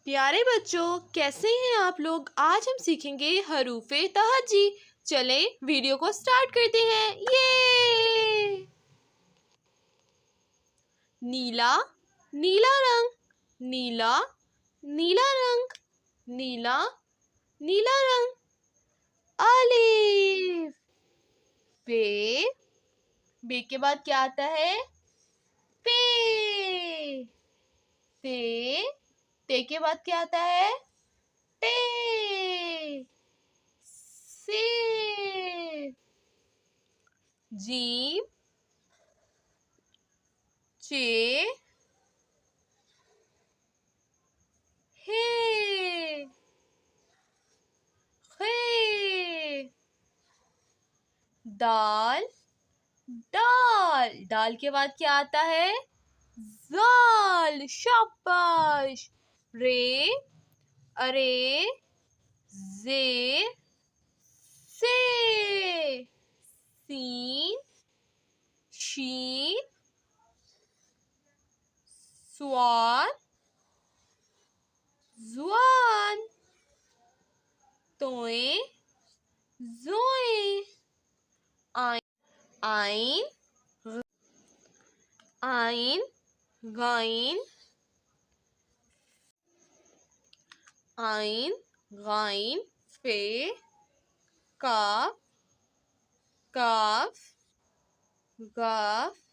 प्यारे बच्चों, कैसे हैं आप लोग। आज हम सीखेंगे हरूफे तहज्जी। चले वीडियो को स्टार्ट करते हैं। ये नीला, नीला रंग, नीला, नीला रंग, नीला, नीला रंग। अलिफ। बे, बे के बाद क्या आता है? पे। ते के बाद क्या आता है? टे। से। जीम, चे, हे, खे। दाल, दाल, दाल के बाद क्या आता है? जाल। शाबाश। रे, अरे, जे, से। सीन, शीन, स्वान, जुआन। तोए, जोए। आइन, आइन, गाइन, आइन, गाइन, फे, काफ, काफ, गाफ,